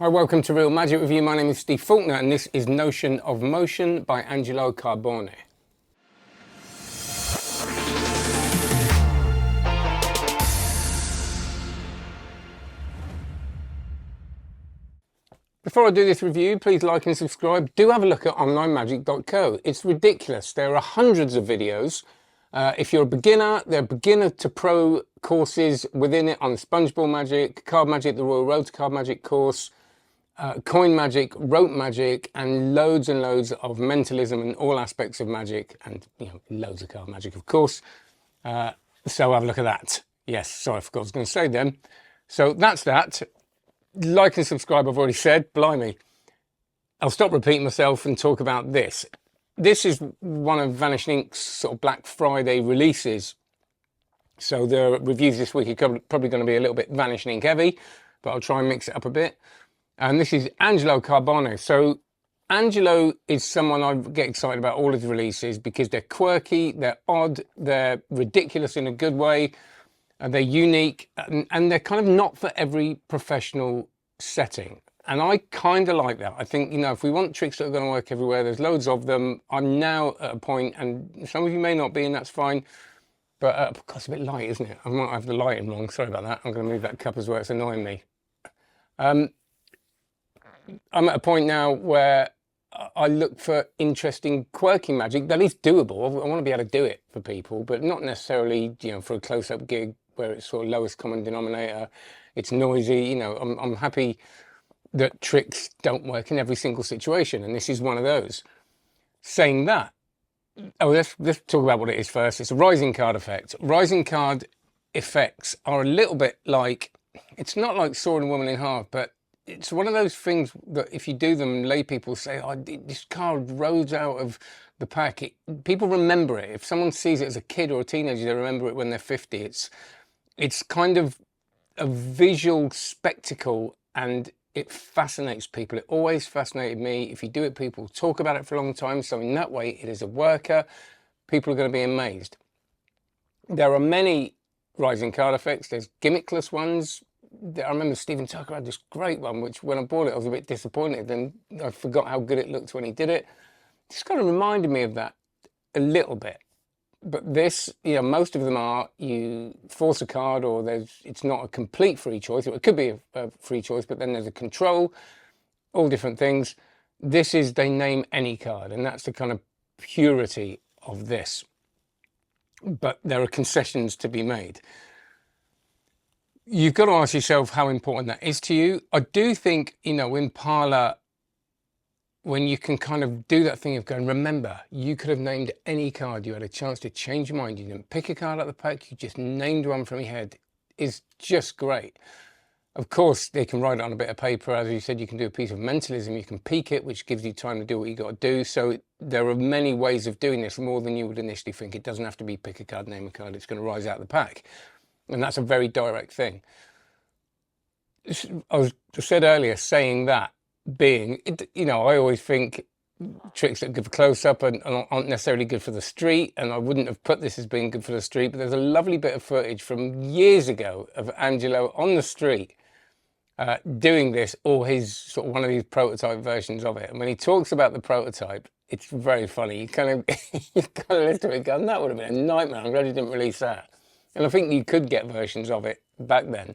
Hi, welcome to Real Magic Review. My name is Steve Faulkner and this is Notion of Motion by Angelo Carbone. Before I do this review, please like and subscribe. Do have a look at onlinemagic.co. It's ridiculous. There are hundreds of videos. If you're a beginner, there are beginner to pro courses within it on Sponge Ball Magic, Card Magic, the Royal Road to Card Magic course, coin magic, rope magic, and loads of mentalism and all aspects of magic, and loads of card magic, of course. So have a look at that. Yes, sorry, I forgot what I was going to say then. So that's that. Like and subscribe, I've already said. Blimey. I'll stop repeating myself and talk about this. This is one of Vanishing Ink's sort of Black Friday releases. So the reviews this week are probably going to be a little bit Vanishing Ink heavy, but I'll try and mix it up a bit. And this is Angelo Carbone. So Angelo is someone I get excited about all his releases because they're quirky, they're odd, they're ridiculous in a good way, and they're unique, and they're kind of not for every professional setting. And I kind of like that. I think, if we want tricks that are going to work everywhere, there's loads of them. I'm now at a point, and some of you may not be, and that's fine. But it's a bit light, isn't it? I might have the lighting wrong. Sorry about that. I'm going to move that cup as well. It's annoying me. I'm at a point now where I look for interesting, quirky magic that is doable. I want to be able to do it for people, but not necessarily, for a close-up gig where it's sort of lowest common denominator. It's noisy. I'm happy that tricks don't work in every single situation, and this is one of those. Saying that, let's talk about what it is first. It's a rising card effect. Rising card effects are a little bit like, it's not like sawing a woman in half, but it's one of those things that if you do them, lay people say, oh, this card rose out of the pack. People remember it. If someone sees it as a kid or a teenager, they remember it when they're 50. It's kind of a visual spectacle, and it fascinates people. It always fascinated me. If you do it, people talk about it for a long time. So in that way, it is a worker. People are going to be amazed. There are many rising card effects. There's gimmickless ones. I remember Stephen Tucker had this great one, which when I bought it, I was a bit disappointed. Then I forgot how good it looked when he did it. Just kind of reminded me of that a little bit. But this, most of them are, you force a card, or it's not a complete free choice. It could be a free choice, but then there's a control, all different things. This is, they name any card, and that's the kind of purity of this. But there are concessions to be made. You've got to ask yourself how important that is to you. I do think, in Parlour, when you can kind of do that thing of going, remember, you could have named any card. You had a chance to change your mind. You didn't pick a card out of the pack. You just named one from your head. Is just great. Of course, they can write it on a bit of paper. As you said, you can do a piece of mentalism. You can peek it, which gives you time to do what you got to do. So there are many ways of doing this, more than you would initially think. It doesn't have to be pick a card, name a card. It's going to rise out of the pack. And that's a very direct thing. I said earlier, saying that, being, I always think tricks that are good for close-up and aren't necessarily good for the street, and I wouldn't have put this as being good for the street, but there's a lovely bit of footage from years ago of Angelo on the street doing this, or his sort of one of these prototype versions of it. And when he talks about the prototype, it's very funny. You kind of listen to it going, that would have been a nightmare. I'm glad he didn't release that. And I think you could get versions of it back then.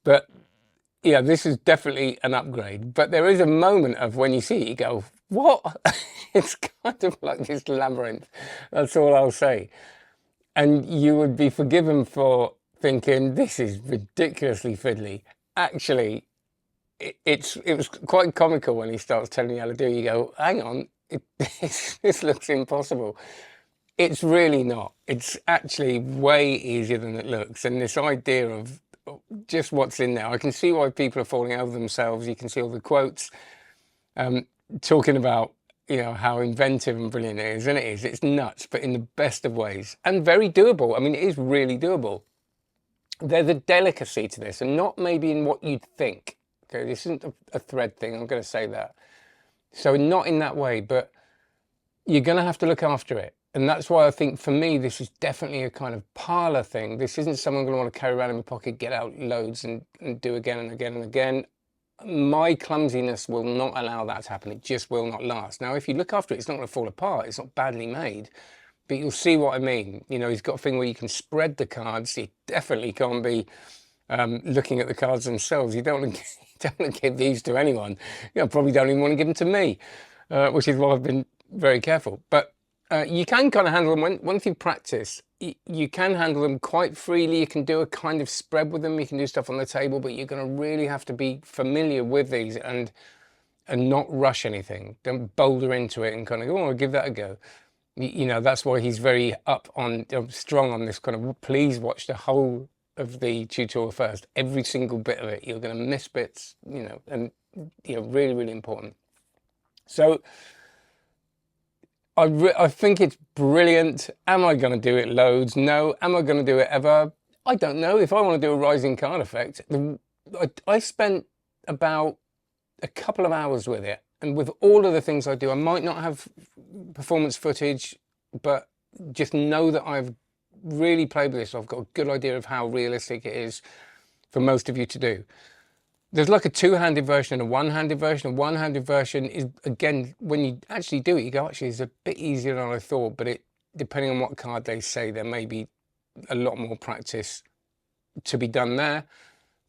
But yeah, this is definitely an upgrade. But there is a moment of when you see it, you go, what? It's kind of like this labyrinth. That's all I'll say. And you would be forgiven for thinking, this is ridiculously fiddly. Actually, it was quite comical when he starts telling you how to do it. You go, hang on, this looks impossible. It's really not. It's actually way easier than it looks. And this idea of just what's in there, I can see why people are falling over themselves. You can see all the quotes talking about, how inventive and brilliant it is. And it is. It's nuts, but in the best of ways. And very doable. I mean, it is really doable. There's a delicacy to this, and not maybe in what you'd think. Okay, this isn't a thread thing. I'm going to say that. So not in that way, but you're going to have to look after it. And that's why I think, for me, this is definitely a kind of parlour thing. This isn't someone going to want to carry around in my pocket, get out loads and do again and again and again. my clumsiness will not allow that to happen. It just will not last. Now, if you look after it, it's not going to fall apart. It's not badly made, but you'll see what I mean. You know, he's got a thing where you can spread the cards. He definitely can't be looking at the cards themselves. You don't want to, don't want to give these to anyone. You know, probably don't even want to give them to me, which is why I've been very careful. But you can kind of handle them once you practice. You can handle them quite freely. You can do a kind of spread with them. You can do stuff on the table, but you're going to really have to be familiar with these and not rush anything. Don't boulder into it and kind of go, oh, I'll give that a go. You know, that's why he's very strong on this kind of, please watch the whole of the tutorial first. Every single bit of it. You're going to miss bits, you know, and, you know, really, really important. So I think it's brilliant. Am I going to do it loads? No. Am I going to do it ever? I don't know. If I want to do a rising card effect, I spent about a couple of hours with it. And with all of the things I do, I might not have performance footage, but just know that I've really played with this. I've got a good idea of how realistic it is for most of you to do. There's like a two-handed version and a one-handed version. A one-handed version is, again, when you actually do it, you go, actually, it's a bit easier than I thought, but it, depending on what card they say, there may be a lot more practice to be done there.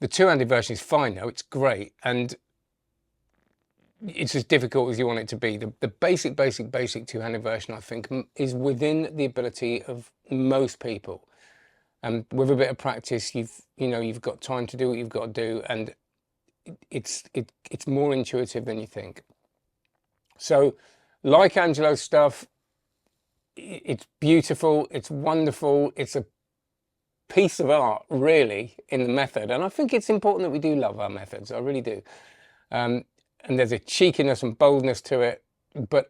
The two-handed version is fine, though. It's great. And it's as difficult as you want it to be. The basic two-handed version, I think, is within the ability of most people. And with a bit of practice, you've got time to do what you've got to do, and it's more intuitive than you think. So, like Angelo's stuff, it's beautiful, it's wonderful, it's a piece of art, really, in the method. And I think it's important that we do love our methods. I really do. And there's a cheekiness and boldness to it, but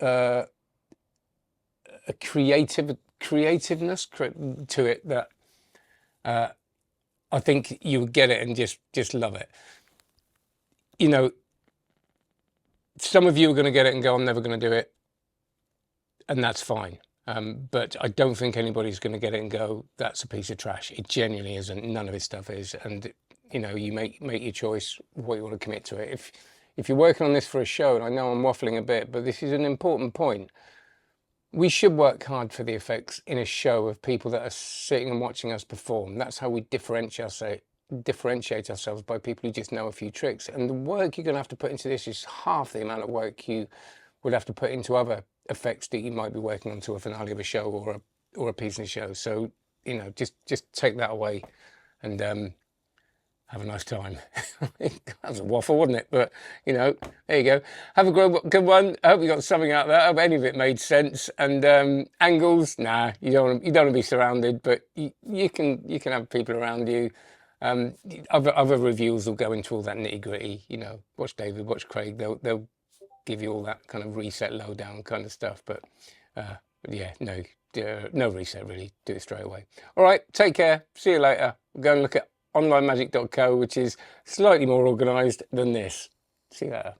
a creativeness to it that I think you would get it and just love it. You know, some of you are going to get it and go, I'm never going to do it, and that's fine. But I don't think anybody's going to get it and go, that's a piece of trash. It genuinely isn't. None of his stuff is. And, you know, you make your choice what you want to commit to it. If you're working on this for a show, and I know I'm waffling a bit, but this is an important point. We should work hard for the effects in a show of people that are sitting and watching us perform. That's how we differentiate ourselves, by people who just know a few tricks. And the work you're going to have to put into this is half the amount of work you would have to put into other effects that you might be working on to a finale of a show or a piece in a show. So, you know, just take that away and have a nice time. That was a waffle, wasn't it? But, you know, there you go. Have a good one. I hope you got something out of that. I hope any of it made sense. And angles, nah, you don't want to be surrounded, but you can have people around you. Other reviewers will go into all that nitty gritty. You know, watch David, watch Craig. They'll give you all that kind of reset, lowdown kind of stuff. But yeah, no reset really. Do it straight away. All right, take care. See you later. Go and look at onlinemagic.co, which is slightly more organised than this. See you later.